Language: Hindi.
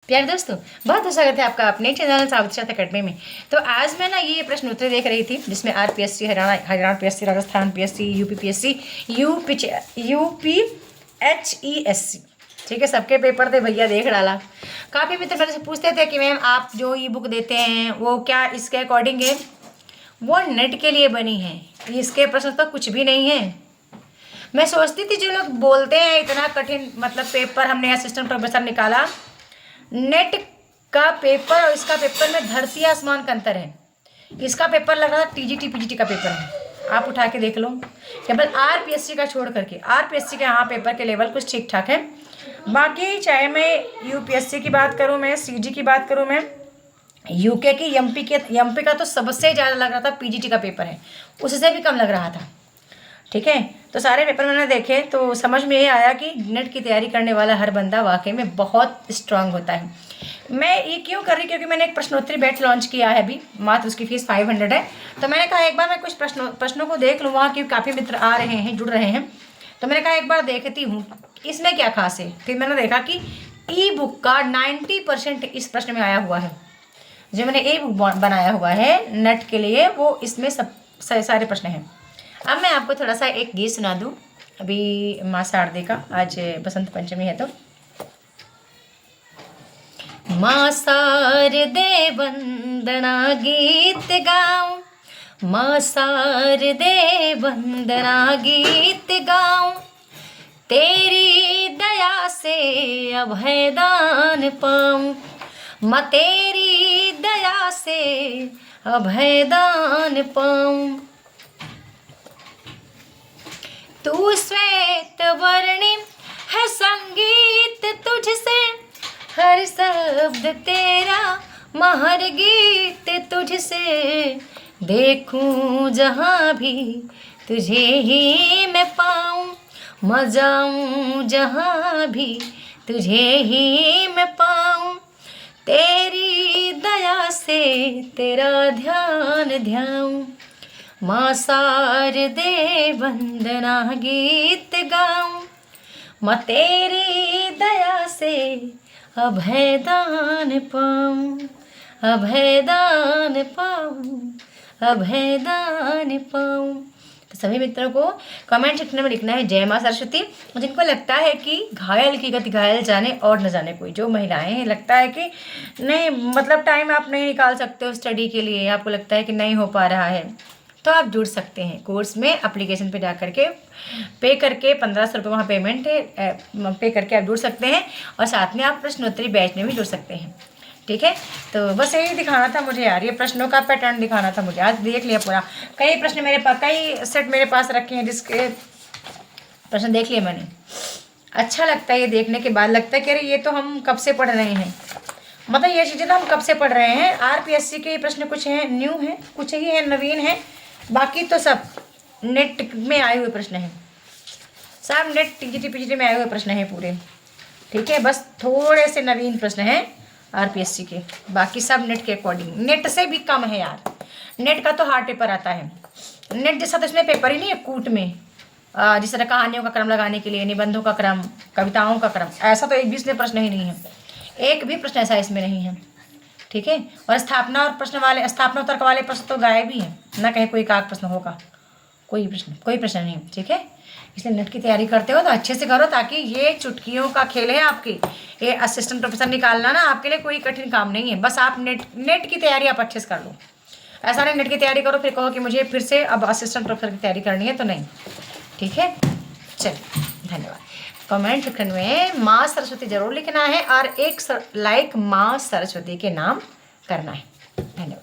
प्यारे दोस्तों, बहुत बहुत स्वागत है आपका अपने चैनल सावित्री अकेडमी में। तो आज मैं ना ये प्रश्न उत्तर देख रही थी जिसमें RPSC, Haryana PSC, Rajasthan PSC, UP PSC, UPHESC, ठीक है, सबके पेपर थे भैया, देख डाला। काफ़ी मित्र मेरे से पूछते थे कि मैम आप जो ई बुक देते हैं वो क्या इसके अकॉर्डिंग है, वो नेट के लिए बनी है, इसके प्रश्न तो कुछ भी नहीं है। मैं सोचती थी जो लोग बोलते हैं इतना कठिन मतलब पेपर हमने असिस्टेंट प्रोफेसर निकाला, नेट का पेपर और इसका पेपर में धरती आसमान का अंतर है। इसका पेपर लग रहा था टीजीटी पीजीटी का पेपर है, आप उठा के देख लो। केवल आरपीएससी का छोड़ करके, आरपीएससी के यहाँ पेपर के लेवल कुछ ठीक ठाक है, बाकी चाहे मैं यूपीएससी की बात करूँ, मैं सीजी की बात करूँ, मैं यूके की, एमपी का तो सबसे ज़्यादा लग रहा था पीजीटी का पेपर है, उससे भी कम लग रहा था। ठीक है, तो सारे पेपर मैंने देखे तो समझ में ये आया कि नेट की तैयारी करने वाला हर बंदा वाकई में बहुत स्ट्रांग होता है। मैं ये क्यों कर रही, क्योंकि मैंने एक प्रश्नोत्तरी बैच लॉन्च किया है अभी, मात्र उसकी फीस 500 है। तो मैंने कहा एक बार मैं कुछ प्रश्नों को देख लूँ, वहाँ की काफ़ी मित्र आ रहे हैं, जुड़ रहे हैं, तो मैंने कहा एक बार देखती हूँ इसमें क्या खास है। फिर मैंने देखा कि ई बुक का 90% इस प्रश्न में आया हुआ है। जो मैंने ई बुक बनाया हुआ है नेट के लिए, वो इसमें सब सारे प्रश्न हैं। अब मैं आपको थोड़ा सा एक गीत सुना दूँ, अभी माँ शारदे का, आज बसंत पंचमी है तो। माँ शारदे वंदना गीत गाऊं, माँ शारदे वंदना गीत गाऊं, तेरी दया से अभयदान पाऊं, माँ तेरी दया से अभयदान पाऊं। तू श्वेत वर्णिम है संगीत तुझसे, हर शब्द तेरा महर गीत तुझसे, देखूं जहाँ भी तुझे ही मैं पाऊं, मजाऊं जहाँ भी तुझे ही मैं पाऊं, तेरी दया से तेरा ध्यान ध्याऊं, माँ शारदे वंदना गीत गाऊं, माँ तेरी दया से अभयदान पाऊं, अभयदान पाऊं, अभयदान पाऊं। तो सभी मित्रों को कमेंट सेक्शन में लिखना है जय माँ सरस्वती। जिनको लगता है कि घायल की गति घायल जाने और न जाने कोई, जो महिलाएं हैं लगता है कि नहीं मतलब टाइम आप नहीं निकाल सकते हो स्टडी के लिए, आपको लगता है कि नहीं हो पा रहा है, तो आप जुड़ सकते हैं कोर्स में। एप्लीकेशन पे जा करके पे करके 1500 रुपये वहाँ पेमेंट है, पे करके आप जुड़ सकते हैं, और साथ में आप प्रश्नोत्तरी बैच में भी जुड़ सकते हैं। ठीक है, तो बस यही दिखाना था मुझे यार, ये प्रश्नों का पैटर्न दिखाना था मुझे। आज देख लिया पूरा, कई प्रश्न मेरे पास, कई सेट मेरे पास रखे हैं जिसके प्रश्न देख लिए मैंने। अच्छा लगता है ये देखने के बाद, लगता है कि अरे ये तो हम कब से पढ़ रहे हैं, मतलब ये चीज़ें तो हम कब से पढ़ रहे हैं। आरपीएससी के प्रश्न कुछ हैं न्यू हैं, कुछ ही हैं नवीन हैं, बाकी तो सब नेट में आए हुए प्रश्न हैं, सब नेट टीजीटी पीजीटी में आए हुए प्रश्न हैं पूरे। ठीक है, बस थोड़े से नवीन प्रश्न हैं आरपीएससी के, बाकी सब नेट के अकॉर्डिंग, नेट से भी कम है यार। नेट का तो हार्ड पेपर आता है, नेट जैसा तो इसमें पेपर ही नहीं है कूट में, जिस तरह कहानियों का क्रम लगाने के लिए, निबंधों का क्रम, कविताओं का क्रम, ऐसा तो एक भी इसमें प्रश्न ही नहीं है, एक भी प्रश्न ऐसा इसमें नहीं है। ठीक है, और स्थापना और प्रश्न वाले, स्थापना तर्क वाले प्रश्न तो गायब ही हैं, ना कहीं कोई काक प्रश्न होगा, कोई प्रश्न नहीं। ठीक है, इसलिए नेट की तैयारी करते हो तो अच्छे से करो, ताकि ये चुटकियों का खेल है आपकी, ये असिस्टेंट प्रोफेसर निकालना ना आपके लिए कोई कठिन काम नहीं है। बस आप नेट की तैयारी आप अच्छे से कर लो, ऐसा नहीं नेट की तैयारी करो फिर कहो कि मुझे फिर से अब असिस्टेंट प्रोफेसर की तैयारी करनी है, तो नहीं। ठीक है, चलिए धन्यवाद। कमेंट सेक्शन में माँ सरस्वती जरूर लिखना है, और एक लाइक माँ सरस्वती के नाम करना है। धन्यवाद।